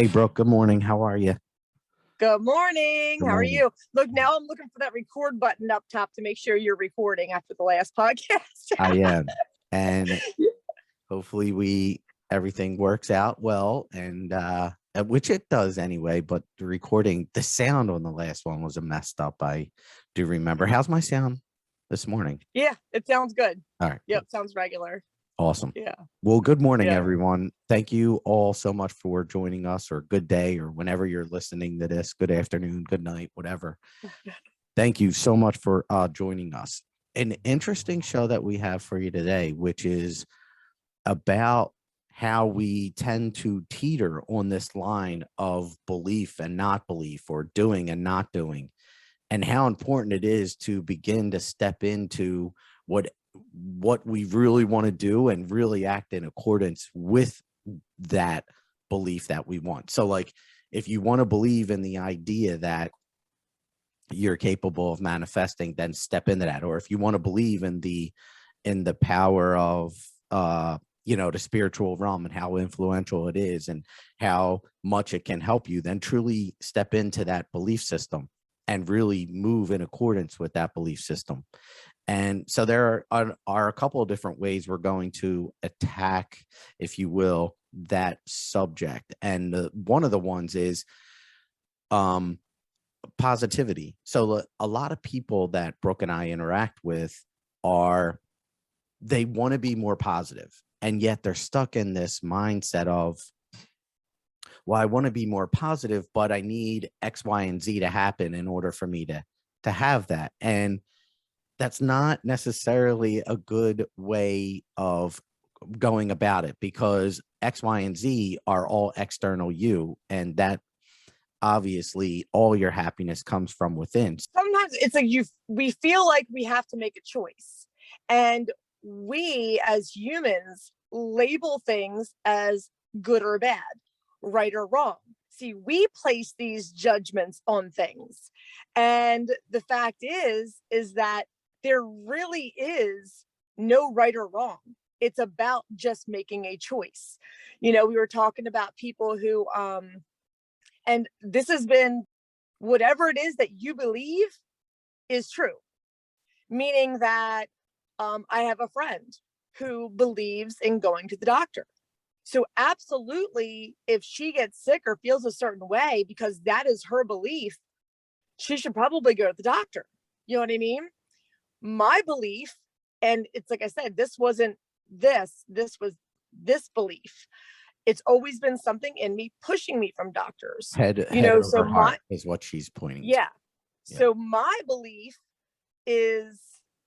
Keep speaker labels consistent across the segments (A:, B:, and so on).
A: Hey, Brooke, good morning. How are you?
B: Good morning.
A: Good
B: How are
A: morning.
B: you? Look, now I'm looking for that record button up top to make sure you're recording after the last podcast.
A: I am. And hopefully everything works out well which it does anyway, but the sound on the last one was a messed up. I do remember. How's my sound this morning?
B: Yeah, it sounds good.
A: All right, cool.
B: Yep, sounds regular.
A: Awesome.
B: Yeah.
A: Well, good morning,
B: Yeah.
A: everyone. Thank you all so much for joining us, or good day, or whenever you're listening to this. Good afternoon, good night, whatever. Thank you so much for joining us. An interesting show that we have for you today, which is about how we tend to teeter on this line of belief and not belief, or doing and not doing, and how important it is to begin to step into what we really want to do and really act in accordance with that belief that we want. So, like, if you want to believe in the idea that you're capable of manifesting, then step into that. Or if you want to believe in the power of the spiritual realm and how influential it is and how much it can help you, then truly step into that belief system and really move in accordance with that belief system. And so there are a couple of different ways we're going to attack, if you will, that subject. And one of the ones is positivity. So a lot of people that Brooke and I interact with they want to be more positive, and yet they're stuck in this mindset of, well, I want to be more positive, but I need X, Y, and Z to happen in order for me to have that. And that's not necessarily a good way of going about it, because X, Y, and Z are all external you, and that obviously all your happiness comes from within.
B: Sometimes it's like we feel like we have to make a choice. And we as humans label things as good or bad, right or wrong. See, we place these judgments on things. And the fact is that there really is no right or wrong. It's about just making a choice. We were talking about people who, and this has been, whatever it is that you believe is true. Meaning that I have a friend who believes in going to the doctor. So absolutely, if she gets sick or feels a certain way, because that is her belief, she should probably go to the doctor. You know what I mean? My belief, and it's like I said, this wasn't this was this belief. It's always been something in me pushing me from doctors.
A: Head
B: So
A: over heart is what she's pointing to.
B: Yeah. So my belief is,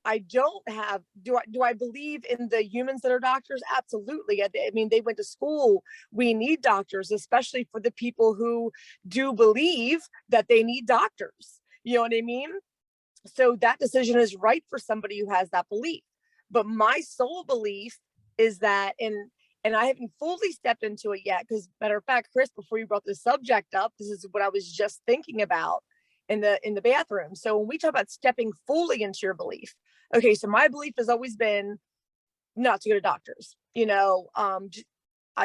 B: I don't have, do I believe in the humans that are doctors? Absolutely. I mean, they went to school. We need doctors, especially for the people who do believe that they need doctors. You know what I mean? So that decision is right for somebody who has that belief. But my sole belief is that, and I haven't fully stepped into it yet, because matter of fact, Chris, before you brought the subject up, this is what I was just thinking about in the bathroom. So when we talk about stepping fully into your belief, okay, so my belief has always been not to go to doctors.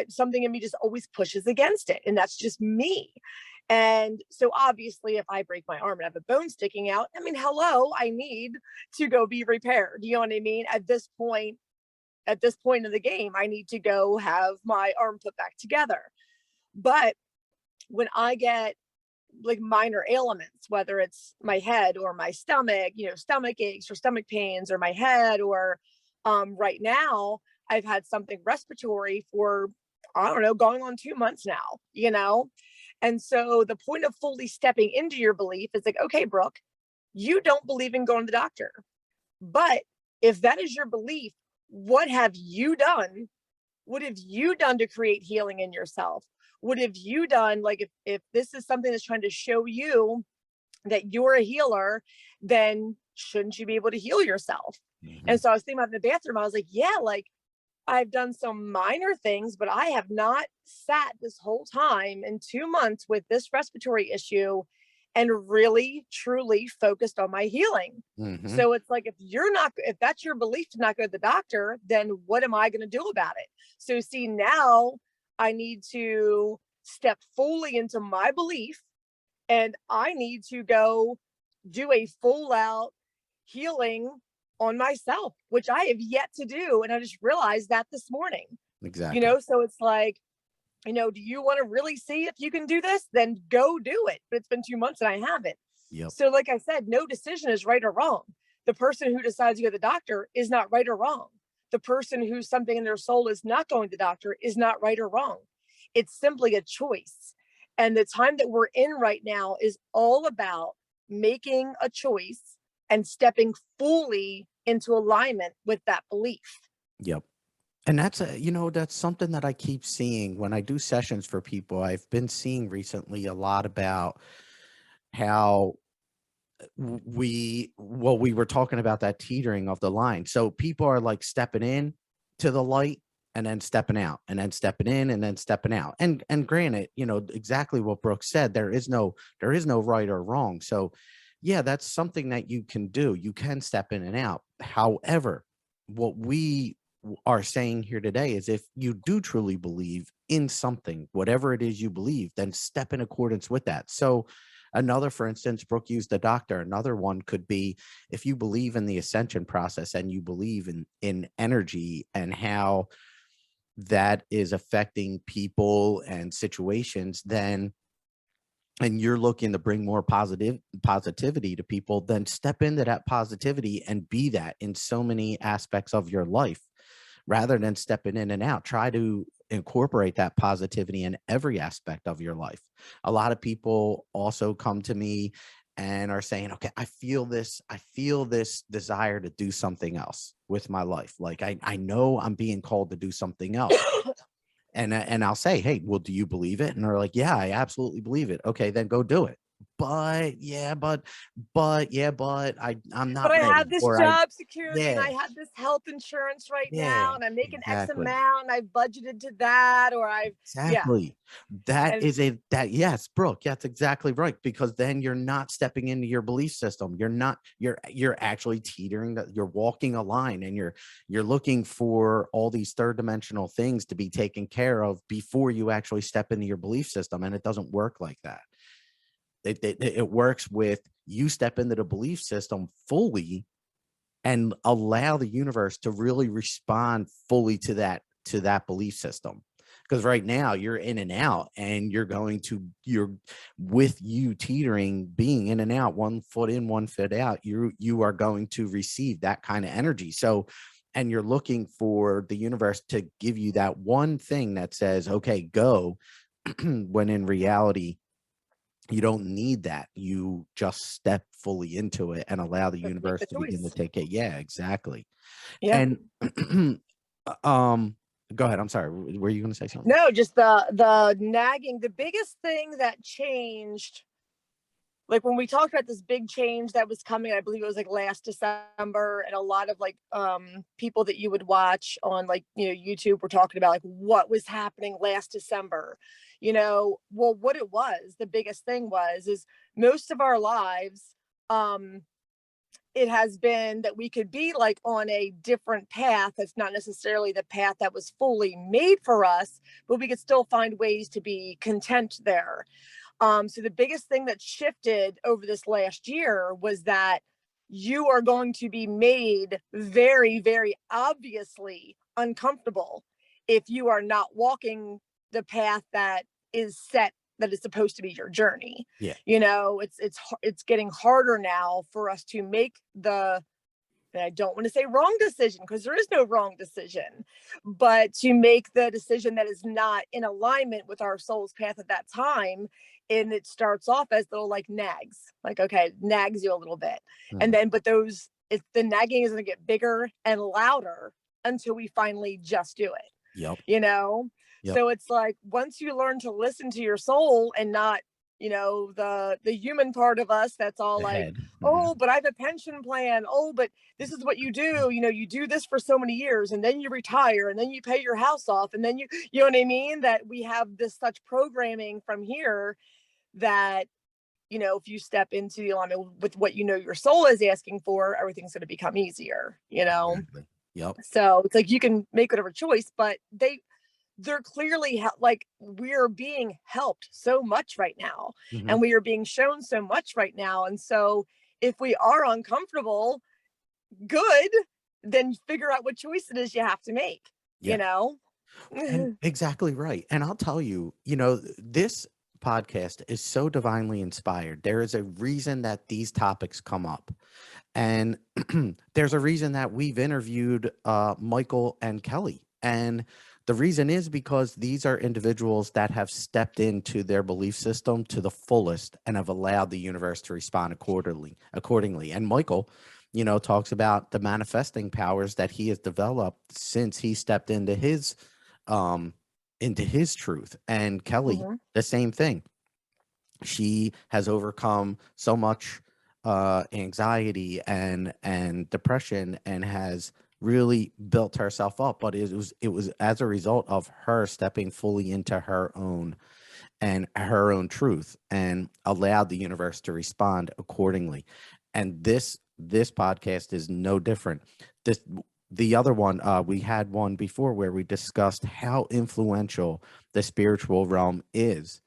B: Something in me just always pushes against it, and that's just me. And so obviously, if I break my arm and have a bone sticking out, I mean, hello, I need to go be repaired. You know what I mean? At this point of the game, I need to go have my arm put back together. But when I get like minor ailments, whether it's my head or my stomach, stomach aches or stomach pains, or my head, or right now I've had something respiratory for, I don't know, going on 2 months now. And so the point of fully stepping into your belief is like, okay, Brooke, you don't believe in going to the doctor, but if that is your belief, what have you done? What have you done to create healing in yourself? What have you done? Like, if this is something that's trying to show you that you're a healer, then shouldn't you be able to heal yourself? Mm-hmm. And so I was thinking about in the bathroom, I was like, yeah, like I've done some minor things, but I have not sat this whole time in 2 months with this respiratory issue and really truly focused on my healing. Mm-hmm. So it's like, if that's your belief to not go to the doctor, then what am I going to do about it? So see, now I need to step fully into my belief, and I need to go do a full out healing on myself, which I have yet to do. And I just realized that this morning,
A: Exactly.
B: so it's like, do you want to really see if you can do this? Then go do it. But it's been 2 months and I haven't.
A: Yep.
B: So, like I said, no decision is right or wrong. The person who decides to go to the doctor is not right or wrong. The person who's something in their soul is not going to the doctor is not right or wrong. It's simply a choice. And the time that we're in right now is all about making a choice and stepping fully into alignment with that belief.
A: Yep. And that's that's something that I keep seeing when I do sessions for people. I've been seeing recently a lot about how we were talking about that teetering of the line. So people are like stepping in to the light and then stepping out and then stepping in and then stepping out. And granted, exactly what Brooke said, there is no right or wrong. So yeah, that's something that you can do. You can step in and out. However, what we are saying here today is if you do truly believe in something, whatever it is you believe, then step in accordance with that. So another, for instance, Brooke used the doctor. Another one could be if you believe in the ascension process and you believe in energy and how that is affecting people and situations, then and you're looking to bring more positivity to people, then step into that positivity and be that in so many aspects of your life rather than stepping in and out. Try to incorporate that positivity in every aspect of your life. A lot of people also come to me and are saying, okay, I feel this desire to do something else with my life. Like I know I'm being called to do something else. And I'll say, hey, well, do you believe it? And they're like, yeah, I absolutely believe it. Okay, then go do it. But I'm
B: But
A: not
B: I
A: ready.
B: have this
A: Or
B: job security and
A: yeah,
B: I have this health insurance right
A: yeah,
B: now and I'm making X
A: exactly.
B: amount and I've budgeted to that, or yeah.
A: Exactly.
B: And
A: Yes, Brooke, that's exactly right. Because then you're not stepping into your belief system. You're actually teetering that you're walking a line and you're looking for all these third dimensional things to be taken care of before you actually step into your belief system. And it doesn't work like that. It works with you step into the belief system fully and allow the universe to really respond fully to that belief system. Because right now you're in and out and you're with you teetering, being in and out, 1 foot in, 1 foot out, you are going to receive that kind of energy. So, and you're looking for the universe to give you that one thing that says, okay, go, when in reality, you don't need that. You just step fully into it and allow the
B: make
A: universe
B: the
A: to begin to
B: choice.
A: take it. Yeah, exactly.
B: Yeah.
A: And go ahead. I'm sorry. Were you going to say something?
B: No, just the nagging. The biggest thing that changed, like when we talked about this big change that was coming, I believe it was like last December, and a lot of like people that you would watch on like YouTube were talking about like what was happening last December. Well, what it was, the biggest thing is most of our lives, it has been that we could be like on a different path that's not necessarily the path that was fully made for us, but we could still find ways to be content there. So the biggest thing that shifted over this last year was that you are going to be made very, very obviously uncomfortable if you are not walking the path that is set, that is supposed to be your journey.
A: Yeah.
B: It's getting harder now for us to make and I don't want to say wrong decision because there is no wrong decision, but to make the decision that is not in alignment with our soul's path at that time. And it starts off as little like nags, like, okay, nags you a little bit. And
A: Mhm.
B: then, but the nagging is going to get bigger and louder until we finally just do it,
A: Yep.
B: you know?
A: Yep.
B: So it's like, once you learn to listen to your soul and not, the human part of us that's all
A: The
B: like,
A: head. Mhm.
B: oh, but I have a pension plan. Oh, but this is what you do. You do this for so many years and then you retire and then you pay your house off. And then you know what I mean? That we have this such programming from here that, if you step into the alignment with what your soul is asking for, everything's going to become easier.
A: Exactly. Yep.
B: So it's like you can make whatever choice, but they're clearly like we're being helped so much right now,
A: Mhm.
B: and we are being shown so much right now. And so if we are uncomfortable, good, then figure out what choice it is you have to make, you
A: Yeah.
B: know?
A: And exactly right. And I'll tell you, this podcast is so divinely inspired. There is a reason that these topics come up. And there's a reason that we've interviewed Michael and Kelly. And the reason is because these are individuals that have stepped into their belief system to the fullest and have allowed the universe to respond accordingly. And Michael, talks about the manifesting powers that he has developed since he stepped um into his truth. And Kelly,
B: Mhm.
A: the same thing. She has overcome so much anxiety and depression, and has really built herself up. But it was as a result of her stepping fully into her own truth, and allowed the universe to respond accordingly. And this podcast is no different. This The other one, we had one before where we discussed how influential the spiritual realm is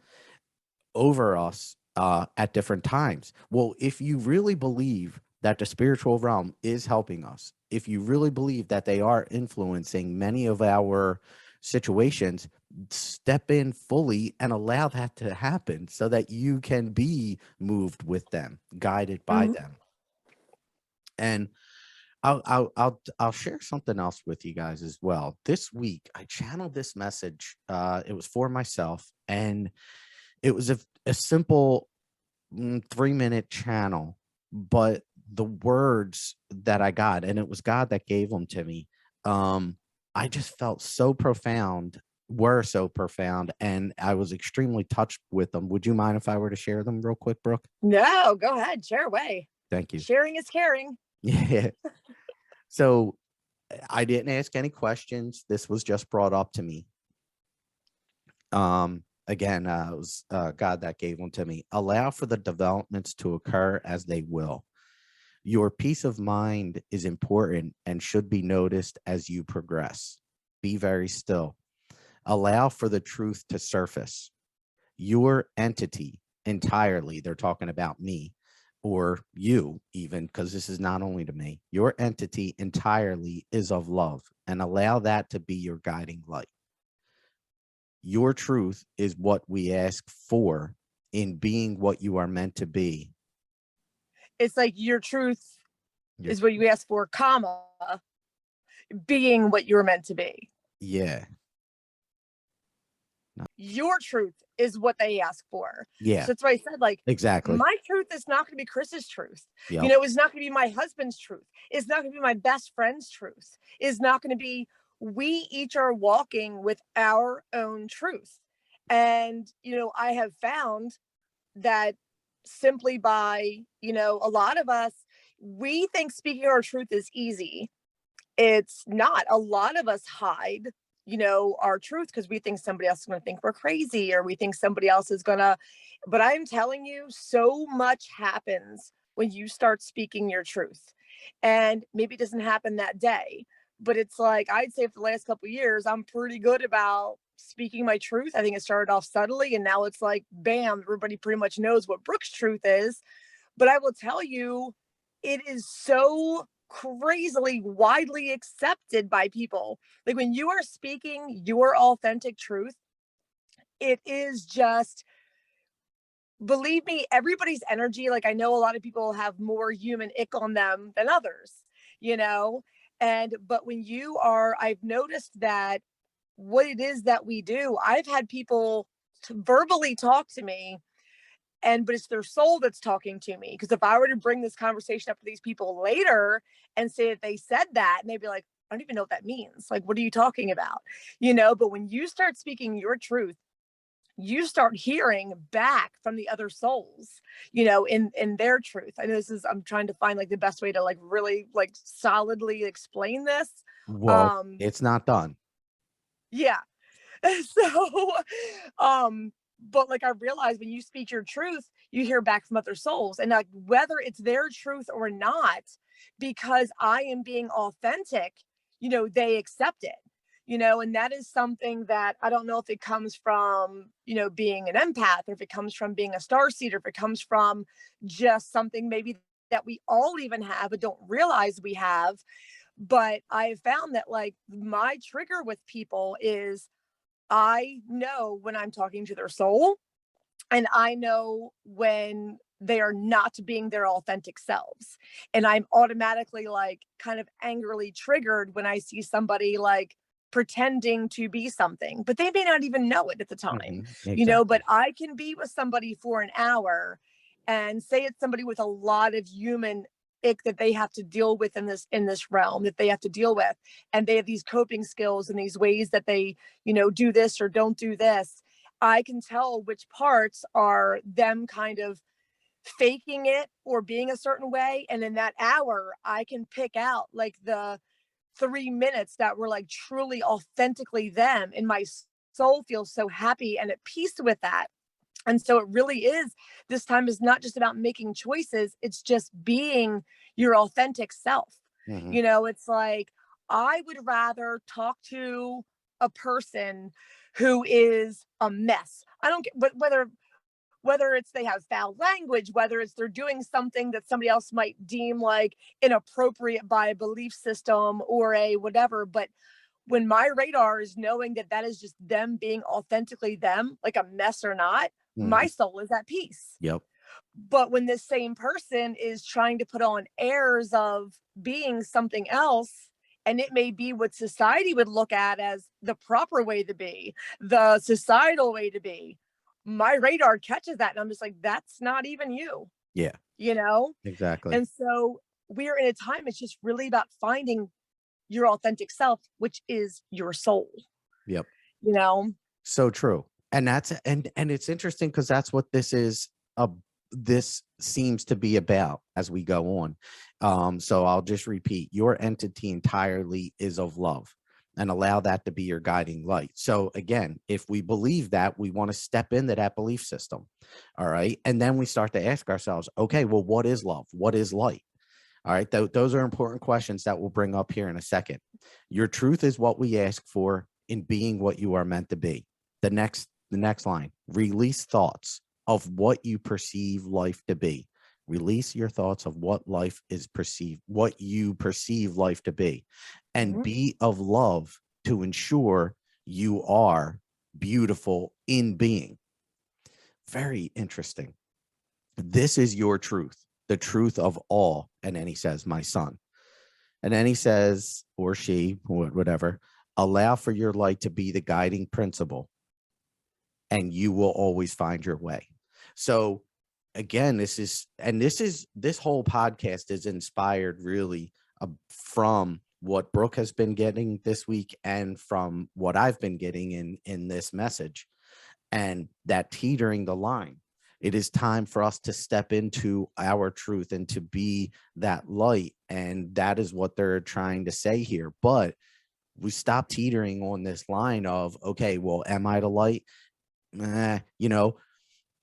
A: over us at different times. Well, if you really believe that the spiritual realm is helping us, if you really believe that they are influencing many of our situations, step in fully and allow that to happen so that you can be moved with them, guided by
B: Mhm.
A: them. And I'll share something else with you guys as well. This week, I channeled this message. It was for myself, and it was a simple 3-minute channel, but the words that I got, and it was God that gave them to me. Um, I just felt were so profound, and I was extremely touched with them. Would you mind if I were to share them real quick, Brooke?
B: No, go ahead, share away.
A: Thank you.
B: Sharing is caring.
A: Yeah. So I didn't ask any questions. This was just brought up to me. Again, it was God that gave them to me. Allow for the developments to occur as they will. Your peace of mind is important and should be noticed as you progress. Be very still. Allow for the truth to surface. Your entity entirely, they're talking about me or you, even, because this is not only to me. Your entity entirely is of love, and allow that to be your guiding light. Your truth is what we ask for in being what you are meant to be.
B: It's like your truth
A: Your
B: is what you ask for, comma, being what you were meant to be.
A: Yeah. No.
B: Your truth is what they ask for.
A: Yeah,
B: So that's why I said, like,
A: exactly.
B: my truth is not going to be Chris's truth.
A: Yep.
B: It's not going to be my husband's truth. It's not going to be my best friend's truth. It's not going to be, we each are walking with our own truth. And, I have found that simply by, a lot of us, we think speaking our truth is easy. It's not. A lot of us hide, our truth because we think somebody else is going to think we're crazy, or we think somebody else is going to. But I'm telling you, so much happens when you start speaking your truth. And maybe it doesn't happen that day, but it's like, I'd say for the last couple of years, I'm pretty good about speaking my truth. I think it started off subtly, and now it's like, bam, everybody pretty much knows what Brooke's truth is. But I will tell you, it is so crazily widely accepted by people. Like when you are speaking your authentic truth, it is just, believe me, everybody's energy. Like I know a lot of people have more human ick on them than others, you know? But when you are, I've noticed that what it is that we do, I've had people verbally talk to me, but it's their soul that's talking to me. Because if I were to bring this conversation up to these people later and say that they said that, and they'd be like, I don't even know what that means. Like, what are you talking about? But when you start speaking your truth, you start hearing back from the other souls, in their truth. I know I'm trying to find like the best way to like really like solidly explain this.
A: Well,
B: Um,
A: it's not done.
B: yeah. So, um, but like I realized when you speak your truth, you hear back from other souls, and like whether it's their truth or not, because I am being authentic, they accept it. And that is something that I don't know if it comes from, being an empath, or if it comes from being a starseed, or if it comes from just something maybe that we all even have but don't realize we have. But I found that, like, my trigger with people is I know when I'm talking to their soul, and I know when they are not being their authentic selves. And I'm automatically, like, kind of angrily triggered when I see somebody, like, pretending to be something, but they may not even know it at the time, but
A: Exactly.
B: I can be with somebody for an hour, and say it's somebody with a lot of human ick that they have to deal with in this realm that they have to deal with, and they have these coping skills and these ways that they, do this or don't do this. I can tell which parts are them kind of faking it or being a certain way. And in that hour, I can pick out, like, the 3 minutes that were, like, truly authentically them. And my soul feels so happy and at peace with that. And so it really is, this time is not just about making choices, it's just being your authentic self.
A: Hmm.
B: It's like, I would rather talk to a person who is a mess. I don't get whether it's they have foul language, whether it's they're doing something that somebody else might deem like inappropriate by a belief system or a whatever. But when my radar is knowing that that is just them being authentically them, like a mess or not, my
A: Hmm.
B: soul is at peace.
A: Yep.
B: But when this same person is trying to put on airs of being something else, and it may be what society would look at as the proper way to be, the societal way to be, my radar catches that. And I'm just like, that's not even you,
A: Yeah.
B: you know?
A: Exactly.
B: And so we're in a time, it's just really about finding your authentic self, which is your soul,
A: Yep.
B: you know?
A: So true. And that's and it's interesting because that's what this is this seems to be about as we go on. So I'll just repeat, your entity entirely is of love, and allow that to be your guiding light. So again, if we believe that, we want to step into that belief system. All right. And then we start to ask ourselves, okay, well, what is love? What is light? All right. Those are important questions that we'll bring up here in a second. Your truth is what we ask for in being what you are meant to be. The next line, release thoughts of what you perceive life to be. Release your thoughts of what life is perceived, what you perceive life to be, and
B: Mhm.
A: be of love to ensure you are beautiful in being. Very interesting. This is your truth, the truth of all. And then he says, my son. And then he says, or she, whatever, allow for your light to be the guiding principle, and you will always find your way. So again, this whole podcast is inspired really from what Brooke has been getting this week, and from what I've been getting in this message, and that teetering the line. It is time for us to step into our truth and to be that light. And that is what they're trying to say here. But we stop teetering on this line of, okay, well, am I the light?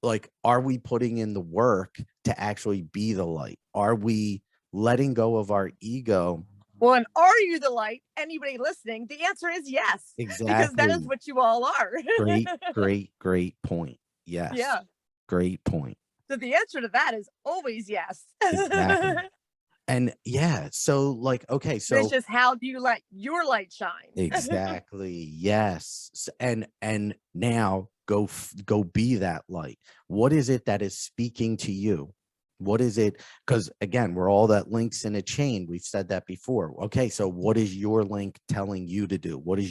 A: Like, are we putting in the work to actually be the light? Are we letting go of our ego?
B: Well, and are you the light? Anybody listening? The answer is yes, because that is
A: Exactly.
B: what you all are.
A: Great, great, great point. Yes.
B: Yeah.
A: Great point.
B: So the answer to that is always yes.
A: Exactly. And yeah, so like, okay,
B: But it's
A: so
B: just, how do you let your light shine?
A: exactly. Yes. And now go be that light. What is it that is speaking to you? What is it? Because again, we're all that links in a chain. We've said that before. Okay, so what is your link telling you to do? What are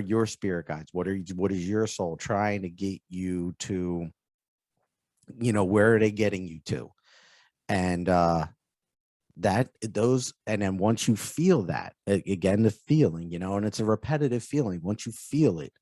A: your spirit guides? What is your soul trying to get you to? Where are they getting you to? And and then once you feel that, again, the feeling, and it's a repetitive feeling. Once you feel it,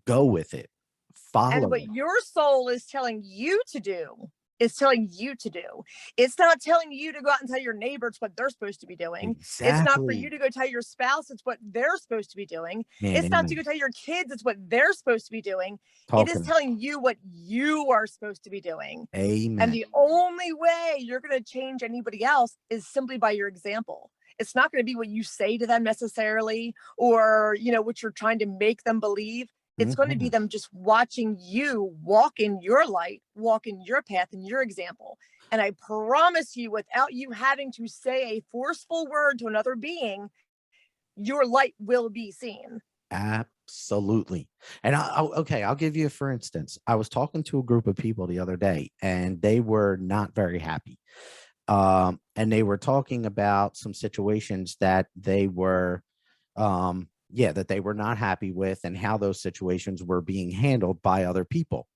A: go with it,
B: And
A: follow
B: what
A: it.
B: your soul is telling you to do is telling you to do. It's not telling you to go out and tell your neighbors what they're supposed to be doing. It's not for you
A: Exactly.
B: to go tell your spouse it's what they're supposed to be doing.
A: Man,
B: It's not to
A: amen.
B: go tell your kids it's what they're supposed to be doing. It is
A: Talking.
B: telling you what you are supposed to be doing. And
A: Amen.
B: the only way you're going to change anybody else is simply by your example. It's not going to be what you say to them necessarily, or, what you're trying to make them believe. It's going to be
A: Mhm.
B: them just watching you walk in your light, walk in your path and your example. And I promise you, without you having to say a forceful word to another being, your light will be seen.
A: Absolutely. And okay, I'll give you a for instance. I was talking to a group of people the other day, and they were not very happy. And they were talking about some situations that they were, that they were not happy with, and how those situations were being handled by other people.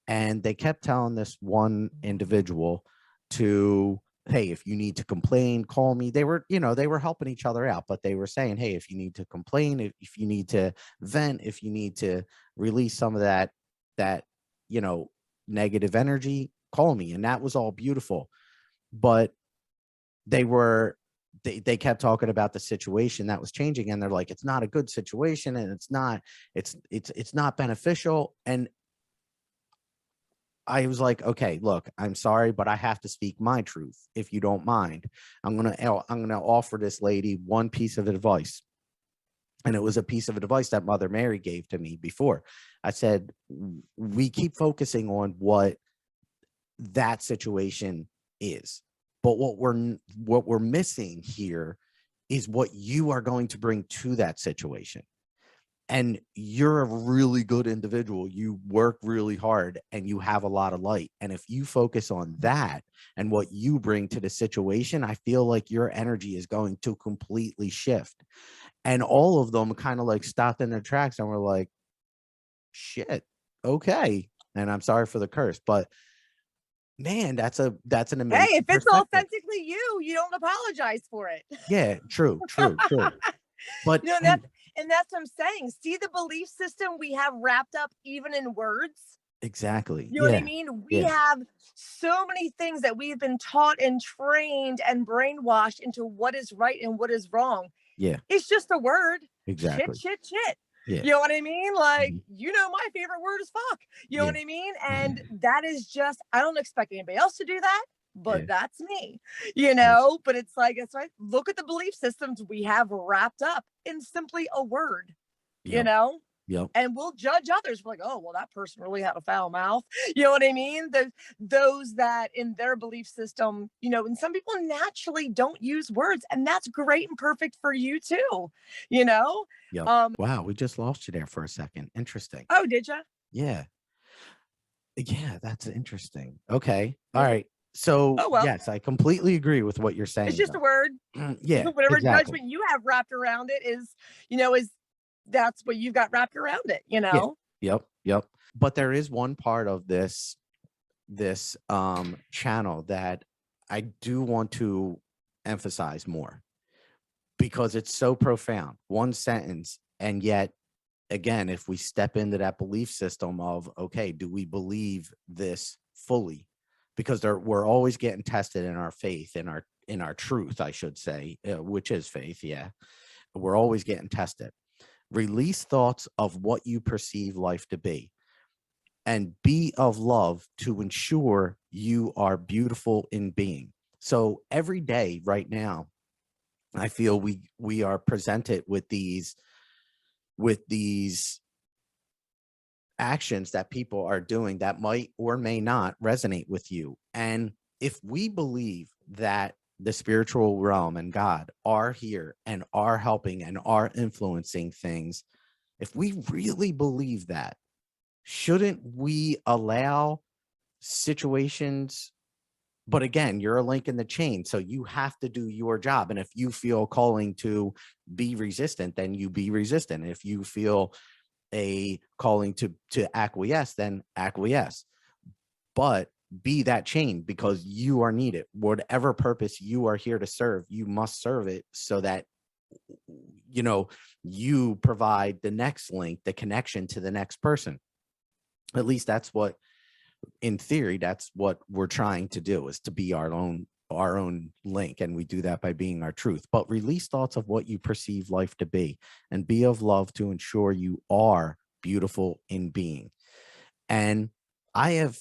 A: And they kept telling this one individual to, hey, if you need to complain, call me. They were, they were helping each other out, but they were saying, hey, if you need to complain, if you need to vent, if you need to release some of that you know negative energy, call me. And that was all beautiful. But they were they kept talking about the situation that was changing, and they're like, it's not a good situation, and it's not beneficial. And I was like, okay, look, I'm sorry, but I have to speak my truth, if you don't mind. I'm gonna offer this lady one piece of advice. And it was a piece of advice that Mother Mary gave to me before. I said, we keep focusing on what that situation is, but what we're missing here is what you are going to bring to that situation. And you're a really good individual. You work really hard and you have a lot of light. And if you focus on that and what you bring to the situation, I feel like your energy is going to completely shift. And all of them kind of like stopped in their tracks and were like, shit, okay. And I'm sorry for the curse, but man, that's an
B: Hey, if
A: amazing
B: it's
A: perspective.
B: authentically you, you don't apologize for it.
A: Yeah, true, true, true. But
B: And that's what I'm saying. See the belief system we have wrapped up even in words.
A: exactly.
B: You know what I
A: Yeah.
B: mean? We
A: Yeah.
B: have so many things that we've been taught and trained and brainwashed into what is right and what is wrong.
A: Yeah.
B: It's just a word. Shit,
A: Exactly.
B: shit, shit.
A: Yeah.
B: You know what I mean? Like,
A: Mhm.
B: my favorite word is fuck. You know
A: Yeah.
B: what I mean? And that is just, I don't expect anybody else to do that,
A: Yeah.
B: but that's me,
A: Yes.
B: but it's like, it's right. Look at the belief systems we have wrapped up in simply a word, you
A: Yep.
B: know?
A: Yep.
B: And we'll judge others. We're like, oh, well, that person really had a foul mouth. You know what I mean? Those that in their belief system, and some people naturally don't use words, and that's great and perfect for you too. You know?
A: Yep.
B: Um,
A: Wow, we just lost you there for a second. Interesting.
B: oh, did you?
A: Yeah. Yeah, that's interesting. Okay. All right. So,
B: Oh well,
A: yes, I completely agree with what you're
B: it's
A: saying
B: just a
A: though.
B: word.
A: Yeah,
B: Whatever
A: exactly.
B: judgment you have wrapped around it is that's what you've got wrapped around it,
A: Yeah. Yep. Yep. But there is one part of this channel that I do want to emphasize more, because it's so profound. One sentence, and yet again, if we step into that belief system of, okay, do we believe this fully? Because we're always getting tested in our faith, in our truth, I should say, which is faith. Yeah, we're always getting tested. Release thoughts of what you perceive life to be, and be of love to ensure you are beautiful in being. So every day right now, I feel we are presented with these actions that people are doing that might or may not resonate with you. And if we believe that the spiritual realm and God are here and are helping and are influencing things, if we really believe that, shouldn't we allow situations? But again, you're a link in the chain, so you have to do your job. And if you feel calling to be resistant, then you be resistant. If you feel a calling to acquiesce, then acquiesce. But be that chain, because you are needed. Whatever purpose you are here to serve, you must serve it, so that you know you provide the next link, the connection to the next person. At least that's what, in theory, that's what we're trying to do, is to be our own link. And we do that by being our truth. But release thoughts of what you perceive life to be, and be of love to ensure you are beautiful in being. And I have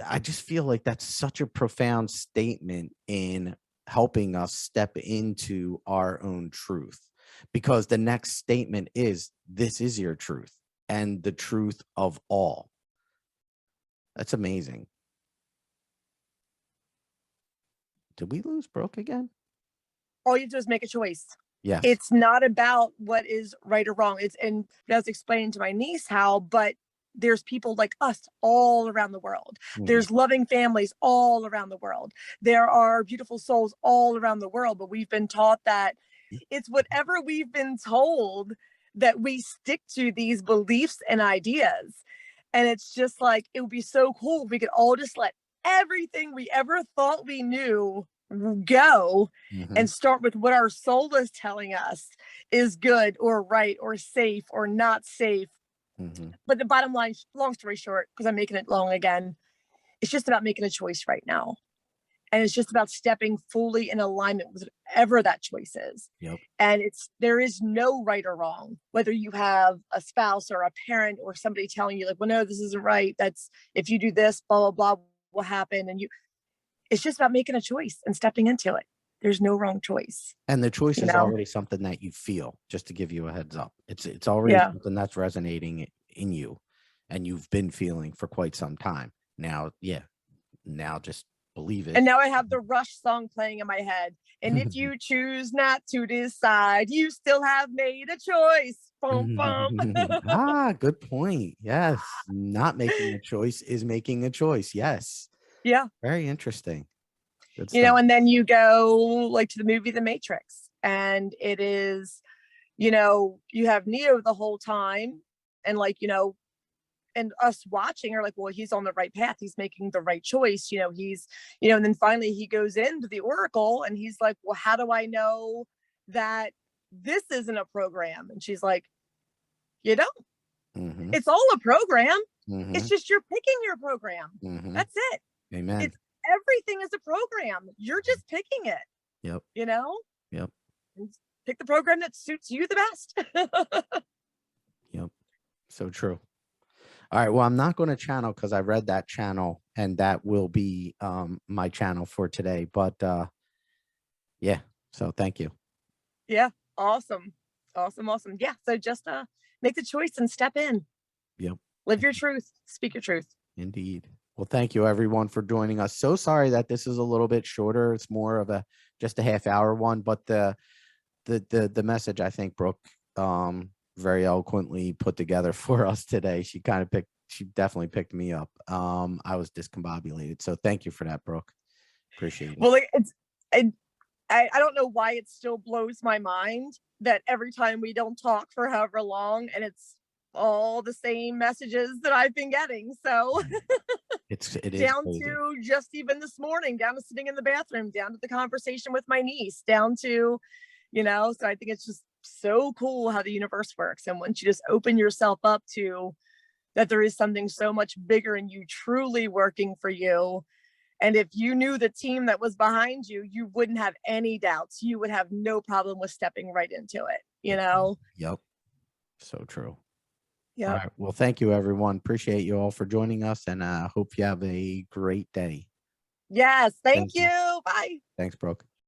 A: I just feel like that's such a profound statement in helping us step into our own truth, because the next statement is, this is your truth and the truth of all. That's amazing. Did we lose Brooke again?
B: All you have to do is make a choice.
A: Yes.
B: It's not about what is right or wrong. And I was explaining to my niece how, but there's people like us all around the world. There's loving families all around the world. There are beautiful souls all around the world, but we've been taught that it's whatever we've been told, that we stick to these beliefs and ideas. And it's just like, it would be so cool if we could all just let everything we ever thought we knew go and start with what our soul is telling us is good or right or safe or not safe. But the bottom line, long story short, because I'm making it long again, it's just about making a choice right now. And it's just about stepping fully in alignment with whatever that choice is. And there is no right or wrong, whether you have a spouse or a parent or somebody telling you like, well, no, this isn't right. That's, if you do this, blah, blah, blah, will happen. And it's just about making a choice and stepping into it. There's no wrong choice.
A: And the choice is already something that you feel, just to give you a heads up. It's already something that's resonating in you and you've been feeling for quite some time. Now, now just believe it.
B: And now I have the Rush song playing in my head. And if you choose not to decide, you still have made a choice. Boom, boom.
A: Good point. Yes. Not making a choice is making a choice. Yes.
B: Yeah.
A: Very interesting.
B: And then you go like to the movie The Matrix, and it is, you have Neo the whole time, and like, and us watching are like, well, he's on the right path. He's making the right choice. He's, and then finally he goes into the Oracle and he's like, well, how do I know that this isn't a program? And she's like, you don't. It's all a program. It's just you're picking your program. That's it.
A: Amen.
B: Everything is a program. You're just picking it.
A: Yep.
B: Yep. Pick the program that suits you the best.
A: Yep. So true. All right. Well, I'm not going to channel because I read that channel and that will be my channel for today. But yeah. So thank you.
B: Yeah. Awesome. Awesome. Yeah. So just make the choice and step in.
A: Yep.
B: Live your truth. Speak your truth.
A: Indeed. Well, thank you everyone for joining us. So sorry that this is a little bit shorter. It's more of just a half-hour one, but the message I think Brooke very eloquently put together for us today. She definitely picked me up. I was discombobulated. So thank you for that, Brooke. Appreciate it.
B: Well, I don't know why it still blows my mind that every time we don't talk for however long, and it's all the same messages that I've been getting. So it is down crazy. To just even this morning, down to sitting in the bathroom, down to the conversation with my niece, down to, so I think it's just so cool how the universe works. And once you just open yourself up to that, there is something so much bigger and you truly working for you. And if you knew the team that was behind you, you wouldn't have any doubts. You would have no problem with stepping right into it,
A: Yep. So true.
B: Yeah.
A: All right. Well, thank you, everyone. Appreciate you all for joining us, and hope you have a great day.
B: Yes. Thank you. Bye.
A: Thanks, Brooke.